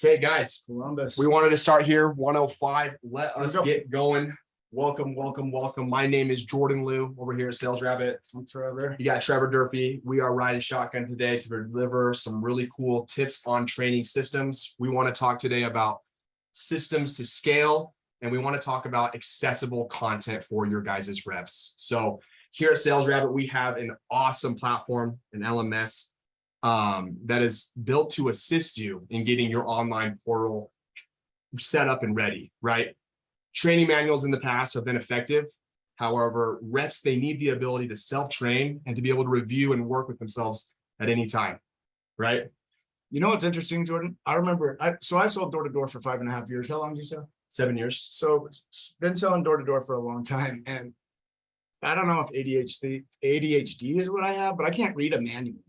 Okay, guys, Columbus. we wanted to start here, 105. Let us go. get going. Welcome, welcome, welcome. My name is Jordan Liu over here at Sales Rabbit. I'm Trevor. You got Trevor Durfey. We are riding shotgun today to deliver some really cool tips on training systems. We want to talk today about systems to scale, and we want to talk about accessible content for your guys' reps. So here at Sales Rabbit, we have an awesome platform, an LMS, that is built to assist you in getting your online portal set up and ready, right? Training manuals in the past have been effective. However, reps, they need the ability to self-train and to be able to review and work with themselves at any time, right? You know what's interesting, Jordan? I remember, I sold door to door for 5.5 years. How long did you sell? 7 years. So been selling door to door for a long time. And I don't know if ADHD is what I have, but I can't read a manual.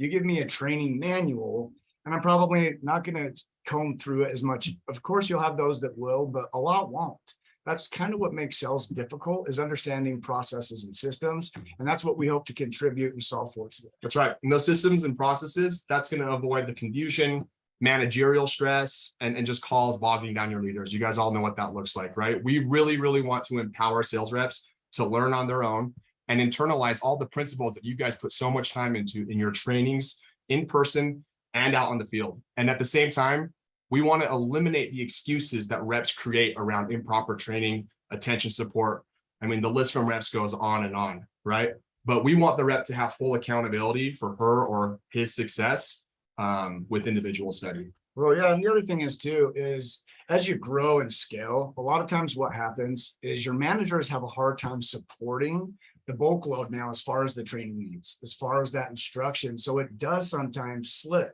You give me a training manual, and I'm probably not going to comb through it as much. Of course, you'll have those that will, but a lot won't. That's kind of what makes sales difficult, is understanding processes and systems. And that's what we hope to contribute and solve for today. That's right. And those systems and processes, that's going to avoid the confusion, managerial stress, and just calls bogging down your leaders. You guys all know what that looks like, right? We really, really want to empower sales reps to learn on their own and internalize all the principles that you guys put so much time into in your trainings, in person and out on the field. And at the same time, we want to eliminate the excuses that reps create around improper training, attention support. I mean, the list from reps goes on, right? But we want the rep to have full accountability for her or his success with individual study. Well, yeah, and the other thing is too, is as you grow and scale, a lot of times what happens is your managers have a hard time supporting the bulk load now as far as the training needs, as far as that instruction. So it does sometimes slip.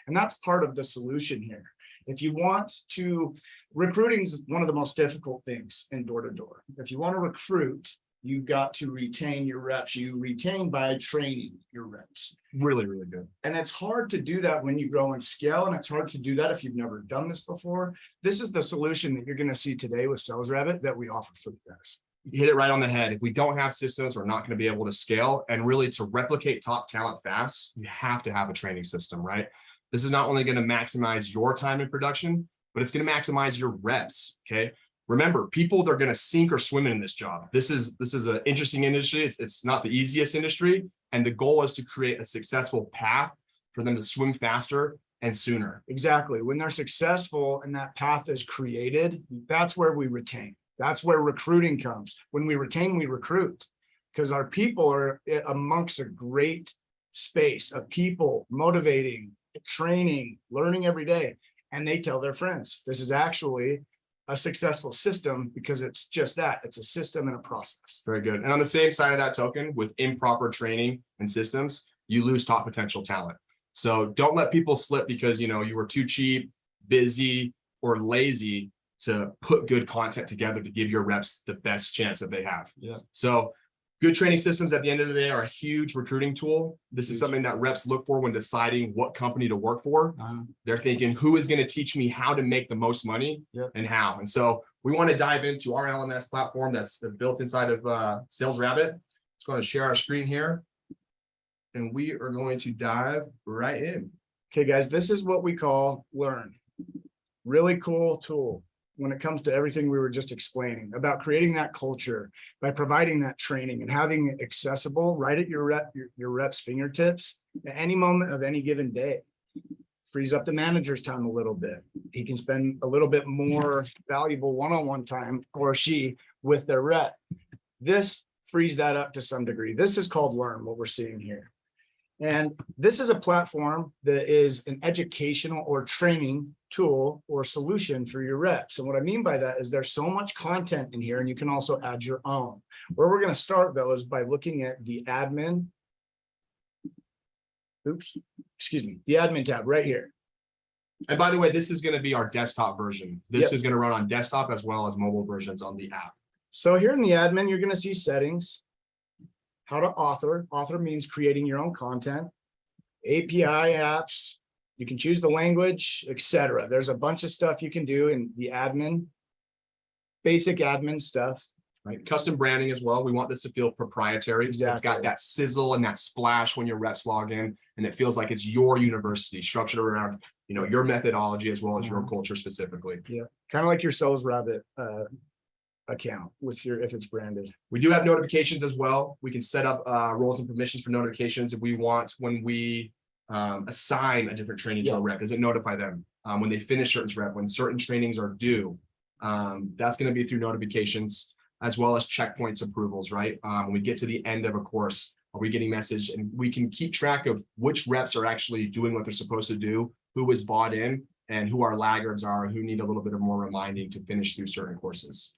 And that's part of the solution here. If you want to, recruiting is one of the most difficult things in door to door. If you want to recruit, you've got to retain your reps. You retain by training your reps. Really, really good. And it's hard to do that when you grow and scale, and it's hard to do that if you've never done this before. This is the solution that you're going to see today with Sales Rabbit that we offer for you guys. You hit it right on the head. If we don't have systems, we're not going to be able to scale. And really, to replicate top talent fast, you have to have a training system, right? This is not only going to maximize your time in production, but it's going to maximize your reps. Okay. Remember, people, they're going to sink or swim in this job. This is an interesting industry. It's not the easiest industry. And the goal is to create a successful path for them to swim faster and sooner. Exactly. When they're successful and that path is created, that's where we retain. That's where recruiting comes. When we retain, we recruit, because our people are amongst a great space of people motivating, training, learning every day. And they tell their friends. This is actually a successful system because it's just that. It's a system and a process. Very good. And on the same side of that token, with improper training and systems, you lose top potential talent. So don't let people slip because, you were too cheap, busy, or lazy to put good content together to give your reps the best chance that they have. Yeah. So good training systems at the end of the day are a huge recruiting tool. This is something that reps look for when deciding what company to work for. They're thinking, who is going to teach me how to make the most money and how? And so we want to dive into our LMS platform that's built inside of Sales Rabbit. Let's go ahead and share our screen here. And we are going to dive right in. Okay, guys, this is what we call Learn. Really cool tool when it comes to everything we were just explaining about creating that culture by providing that training and having it accessible right at your rep's fingertips at any moment of any given day. Frees up the manager's time a little bit. He can spend a little bit more valuable one-on-one time, or she, with their rep. This frees that up to some degree. This is called Learn, what we're seeing here. And this is a platform that is an educational or training tool or solution for your reps. And what I mean by that is there's so much content in here, and you can also add your own. Where we're going to start, though, is by looking at the admin. The admin tab right here. And by the way, this is going to be our desktop version. This is going to run on desktop as well as mobile versions on the app. So here in the admin, you're going to see settings. How to author. Author means creating your own content. API apps. You can choose the language, etc. There's a bunch of stuff you can do in the admin. Basic admin stuff. Right. Custom branding as well. We want this to feel proprietary. Exactly. It's got that sizzle and that splash when your reps log in, and it feels like it's your university structured around your methodology as well as your culture specifically. Kind of like your Sales Rabbit account with if it's branded. We do have notifications as well. We can set up roles and permissions for notifications if we want. When we assign a different training to a rep, does it notify them when they finish certain rep, when certain trainings are due? That's going to be through notifications as well as checkpoints approvals, right? When we get to the end of a course, are we getting message? And we can keep track of which reps are actually doing what they're supposed to do, who was bought in, and who our laggards are, who need a little bit of more reminding to finish through certain courses.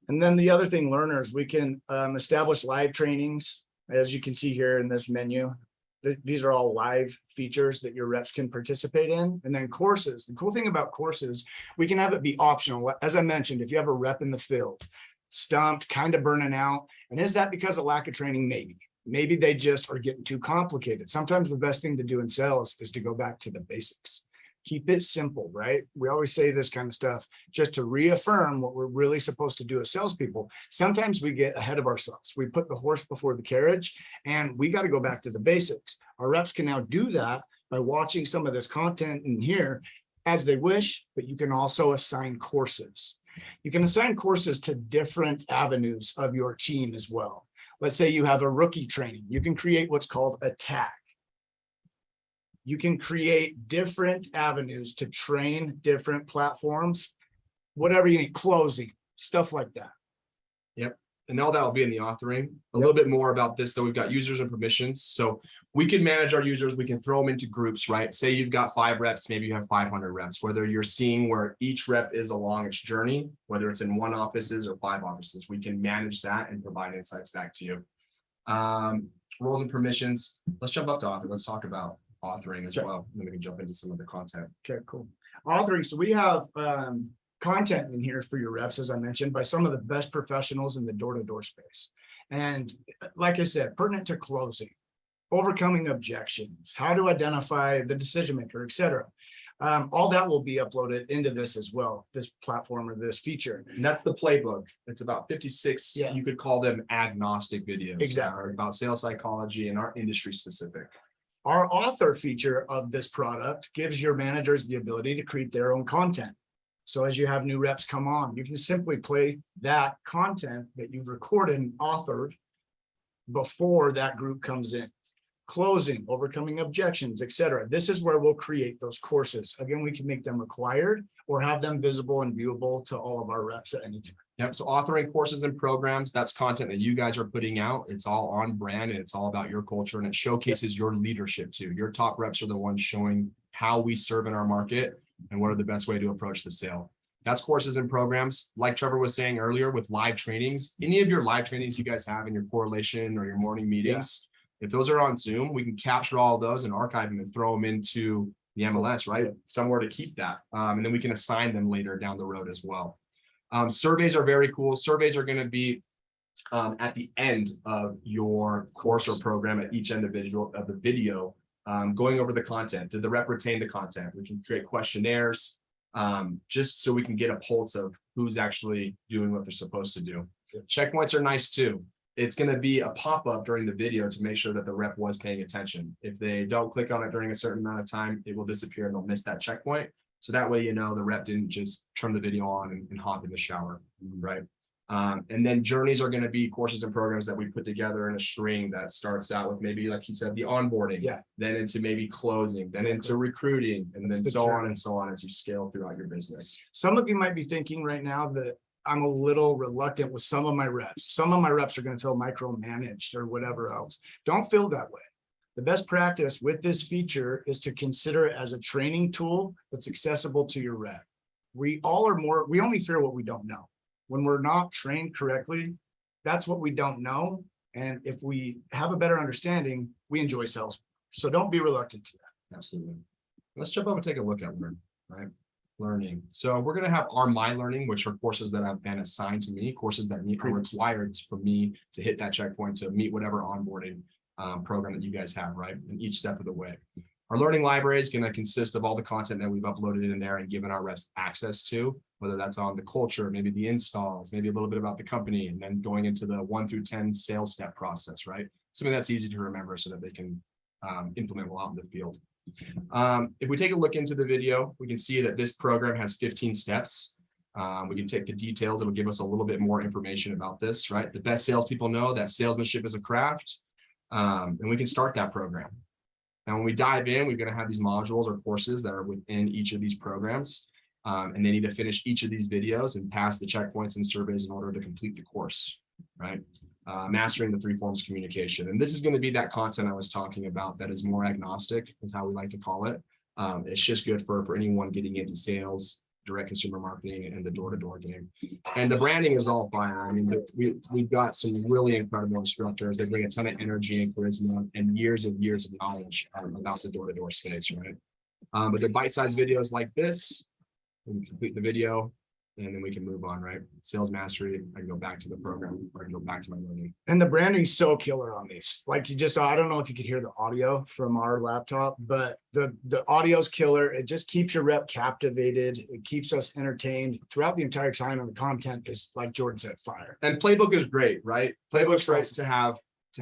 And then the other thing, learners, we can establish live trainings, as you can see here in this menu. These are all live features that your reps can participate in. And then courses. The cool thing about courses, we can have it be optional. As I mentioned, if you have a rep in the field, stumped, kind of burning out. And is that because of lack of training? Maybe. Maybe they just are getting too complicated. Sometimes the best thing to do in sales is to go back to the basics. Keep it simple, right? We always say this kind of stuff just to reaffirm what we're really supposed to do as salespeople. Sometimes we get ahead of ourselves. We put the horse before the carriage, and we got to go back to the basics. Our reps can now do that by watching some of this content in here as they wish, but you can also assign courses. You can assign courses to different avenues of your team as well. Let's say you have a rookie training. You can create what's called a tag. You can create different avenues to train different platforms, whatever you need, closing, stuff like that. Yep. And all that will be in the authoring. A little bit more about this, though. We've got users and permissions. So we can manage our users. We can throw them into groups, right? Say you've got 5 reps, maybe you have 500 reps, whether you're seeing where each rep is along its journey, whether it's in 1 offices or 5 offices, we can manage that and provide insights back to you. Roles and permissions. Let's jump up to author. Let's talk about authoring as well. And then we can jump into some of the content. Okay, cool. Authoring. So we have content in here for your reps, as I mentioned, by some of the best professionals in the door-to-door space. And like I said, pertinent to closing, overcoming objections, how to identify the decision maker, et cetera. All that will be uploaded into this as well, this platform or this feature. And that's the playbook. It's about 56, you could call them agnostic videos. Exactly. About sales psychology and our industry specific. Our author feature of this product gives your managers the ability to create their own content. So as you have new reps come on, you can simply play that content that you've recorded and authored before that group comes in. Closing, overcoming objections, etc. This is where we'll create those courses. Again, we can make them required or have them visible and viewable to all of our reps at any time. Yep. So authoring courses and programs, that's content that you guys are putting out. It's all on brand and it's all about your culture, and it showcases your leadership too. Your top reps are the ones showing how we serve in our market and what are the best way to approach the sale. That's courses and programs. Like Trevor was saying earlier with live trainings, any of your live trainings you guys have in your correlation or your morning meetings, if those are on Zoom, we can capture all of those and archive them and throw them into the MLS, right? Somewhere to keep that. And then we can assign them later down the road as well. Surveys are very cool. Surveys are going to be at the end of your course or program at each individual of the video, going over the content. Did the rep retain the content? We can create questionnaires just so we can get a pulse of who's actually doing what they're supposed to do. Checkpoints are nice too. It's going to be a pop-up during the video to make sure that the rep was paying attention. If they don't click on it during a certain amount of time, it will disappear and they'll miss that checkpoint. So that way, the rep didn't just turn the video on and hop in the shower, right? And then journeys are going to be courses and programs that we put together in a string that starts out with maybe, like you said, the onboarding, then into maybe closing, then into recruiting, and then so on and so on as you scale throughout your business. Some of you might be thinking right now that I'm a little reluctant with some of my reps. Some of my reps are going to feel micromanaged or whatever else. Don't feel that way. The best practice with this feature is to consider it as a training tool that's accessible to your rep. We only fear what we don't know. When we're not trained correctly, that's what we don't know. And if we have a better understanding, we enjoy sales. So don't be reluctant to that. Absolutely. Let's jump over and take a look at learning. So we're going to have our My Learning, which are courses that have been assigned to me, courses that are required for me to hit that checkpoint to meet whatever onboarding program that you guys have, right? In each step of the way. Our learning library is going to consist of all the content that we've uploaded in there and given our reps access to, whether that's on the culture, maybe the installs, maybe a little bit about the company, and then going into the 1 through 10 sales step process, right? Something that's easy to remember so that they can implement well out in the field. If we take a look into the video, we can see that this program has 15 steps. We can take the details. It'll give us a little bit more information about this, right? The best salespeople know that salesmanship is a craft, and we can start that program. And when we dive in, we're going to have these modules or courses that are within each of these programs. And they need to finish each of these videos and pass the checkpoints and surveys in order to complete the course, right? Mastering the 3 forms of communication. And this is going to be that content I was talking about that is more agnostic, is how we like to call it. It's just good for anyone getting into sales, direct consumer marketing, and the door-to-door game. And the branding is all fire. I mean, we've got some really incredible instructors. They bring a ton of energy and charisma and years of knowledge about the door-to-door space, right? But the bite-sized videos like this, we complete the video, and then we can move on, right? Sales mastery, I can go back to the program, or I can go back to my learning. And the branding's so killer on these. Like you just saw, I don't know if you could hear the audio from our laptop, but the audio's killer. It just keeps your rep captivated. It keeps us entertained throughout the entire time, and the content is, like Jordan said, fire. And Playbook is great, right? Playbook's great to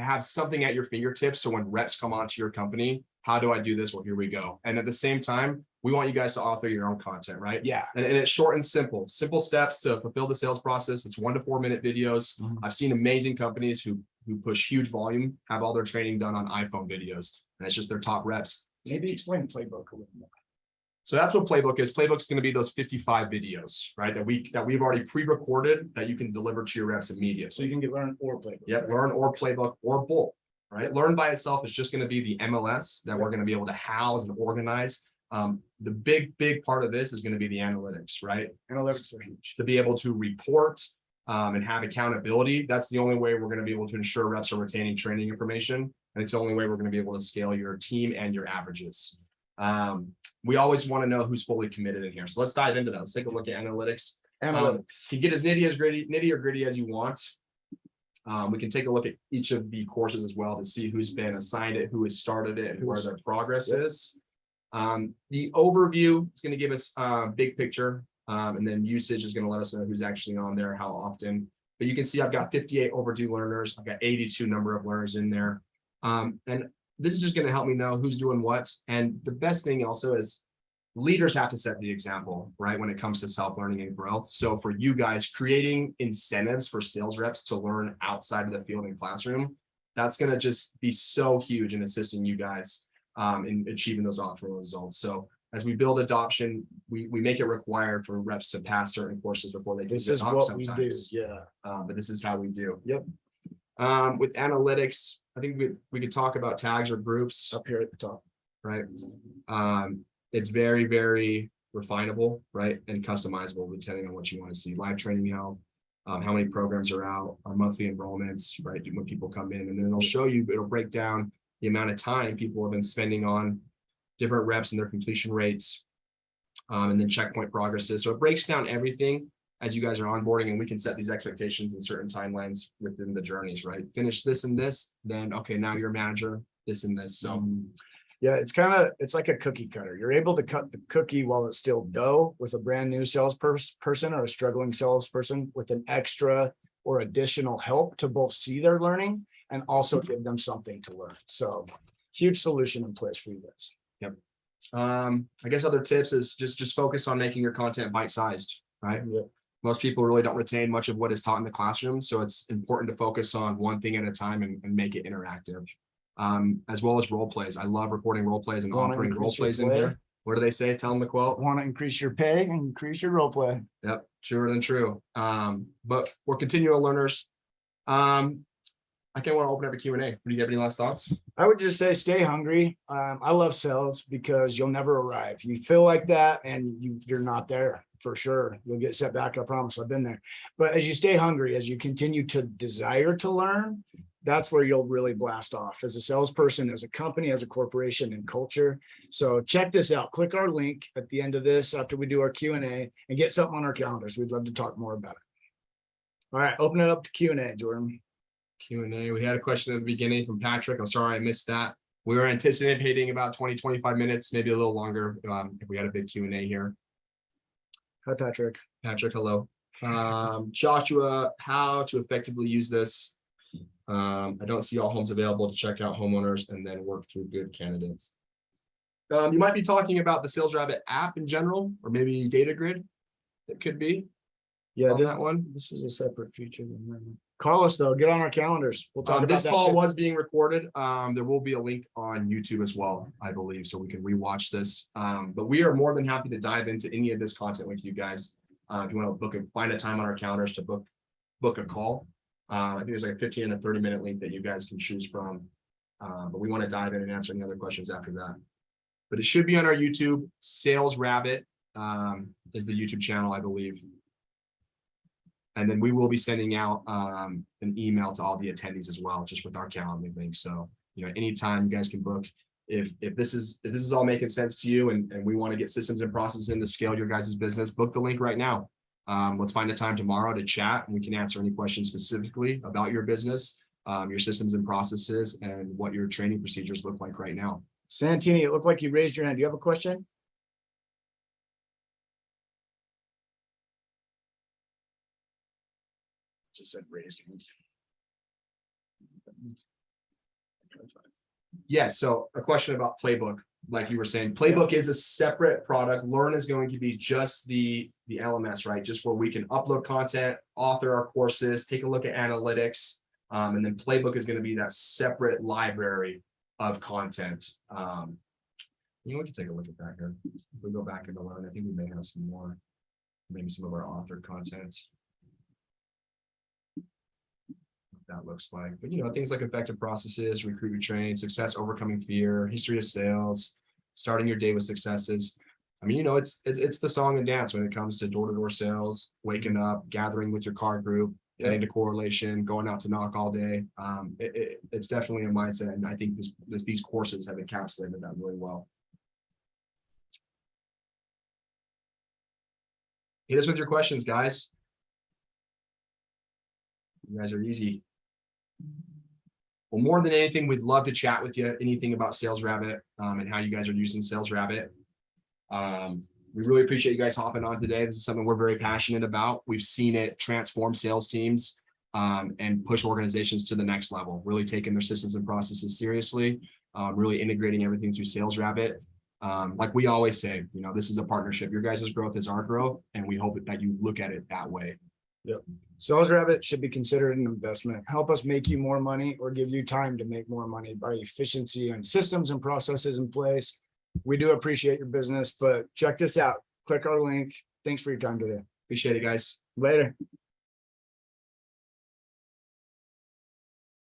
have something at your fingertips. So when reps come onto your company, how do I do this? Well, here we go. And at the same time, we want you guys to author your own content, right? Yeah. And it's short and simple steps to fulfill the sales process. It's 1 to 4 minute videos. I've seen amazing companies who push huge volume, have all their training done on iPhone videos, and it's just their top reps. Maybe explain Playbook a little more. So that's what Playbook is. Playbook's going to be those 55 videos, right? That we've already pre-recorded that you can deliver to your reps immediately. So you can get Learn or Playbook. Yep, Learn or Playbook or both, right? Learn by itself is just going to be the MLS that we're going to be able to house and organize. The big part of this is going to be the analytics, right? Analytics are huge. To be able to report and have accountability. That's the only way we're going to be able to ensure reps are retaining training information. And it's the only way we're going to be able to scale your team and your averages. We always want to know who's fully committed in here. So let's dive into that. Let's take a look at analytics. You can get as nitty or gritty as you want. We can take a look at each of the courses as well to see who's been assigned it, who has started it, and where their progress is. The overview is going to give us a big picture, and then usage is going to let us know who's actually on there, how often. But you can see I've got 58 overdue learners. I've got 82 number of learners in there. And this is just going to help me know who's doing what. And the best thing also is leaders have to set the example, right? When it comes to self-learning and growth. So for you guys, creating incentives for sales reps to learn outside of the field and classroom, that's going to just be so huge in assisting you guys in achieving those optimal results. So as we build adoption, we make it required for reps to pass certain courses before they can. This is what we do. Yeah. But this is how we do. Yep. With analytics, I think we could talk about tags or groups Up here at the top. right? It's very, very refinable, right? And customizable depending on what you want to see. Live training help, how many programs are out, our monthly enrollments, right? When people come in, and then it'll show you, it'll break down the amount of time people have been spending on different reps and their completion rates, and then checkpoint progresses. So it breaks down everything as you guys are onboarding, and we can set these expectations in certain timelines within the journeys, right? Finish this and this, then, okay, now you're a manager, this and this. So yeah, it's like a cookie cutter. You're able to cut the cookie while it's still dough with a brand new salesperson or a struggling salesperson with an extra or additional help to both see their learning and also give them something to learn. So huge solution in place for you guys. Yep. I guess other tips is just focus on making your content bite-sized, right? Yep. Most people really don't retain much of what is taught in the classroom. So it's important to focus on one thing at a time and make it interactive. As well as role plays. I love recording role plays and offering role plays in here. What do they say? Tell them the quote. Want to increase your pay and increase your role play. Yep, truer than true. But we're continual learners. I can't want to open up a Q&A. Do you have any last thoughts? I would just say stay hungry. I love sales because you'll never arrive. You feel like that and you're not there for sure. You'll get set back. I promise. I've been there. But as you stay hungry, as you continue to desire to learn, that's where you'll really blast off as a salesperson, as a company, as a corporation, and culture. So check this out. Click our link at the end of this after we do our Q&A and get something on our calendars. We'd love to talk more about it. All right, open it up to Q&A, Jordan. Q&A. We had a question at the beginning from Patrick. I'm sorry I missed that. We were anticipating about 20-25 minutes, maybe a little longer if we had a big Q&A here. Hi, Patrick. Patrick, hello. Joshua, how to effectively use this? I don't see all homes available to check out homeowners and then work through good candidates. You might be talking about the Sales Rabbit app in general, or maybe Data Grid. It could be Yeah, on that one. this is a separate feature. Call us though, get on our calendars. We'll talk about This that call too. was being recorded. There will be a link on YouTube as well, I believe, so we can rewatch this. But we are more than happy to dive into any of this content with you guys. If you want to find a time on our calendars to book a call. I think there's like a 15 and a 30-minute link that you guys can choose from. But we want to dive in and answer any other questions after that. But it should be on our YouTube. Sales Rabbit is the YouTube channel, I believe. And then we will be sending out an email to all the attendees as well, just with our calendar link. So, you know, anytime you guys can book. If this is all making sense to you, and we want to get systems and processes in to scale your guys' business, book the link right now. Let's find a time tomorrow to chat, and we can answer any questions specifically about your business, your systems and processes, and what your training procedures look like right now. Santini, it looked like you raised your hand. Do you have a question? Just said raised hands. Yeah, so a question about Playbook, like you were saying, Playbook is a separate product. Learn is going to be just the LMS, right? Just where we can upload content, author our courses, take a look at analytics, and then Playbook is going to be that separate library of content. You know, we can take a look at that here. If we go back into Learn, I think we may have some more, maybe some of our authored content. That looks like, but you know, things like effective processes, recruit, retrain, success, overcoming fear, history of sales, starting your day with successes. I mean, you know, it's the song and dance when it comes to door-to-door sales, waking up, gathering with your car group, getting to correlation, going out to knock all day. It's definitely a mindset, and I think these courses have encapsulated that really well. Hit us with your questions, guys. You guys are easy. Well, more than anything, we'd love to chat with you, anything about Sales Rabbit and how you guys are using Sales Rabbit. We really appreciate you guys hopping on today. This is something we're very passionate about. We've seen it transform sales teams and push organizations to the next level, really taking their systems and processes seriously, really integrating everything through Sales Rabbit. Like we always say, you know, this is a partnership. Your guys' growth is our growth, and we hope that you look at it that way. Yep. Sales Rabbit should be considered an investment. Help us make you more money or give you time to make more money by efficiency and systems and processes in place. We do appreciate your business, but check this out. Click our link. Thanks for your time today. Appreciate it, guys. Later.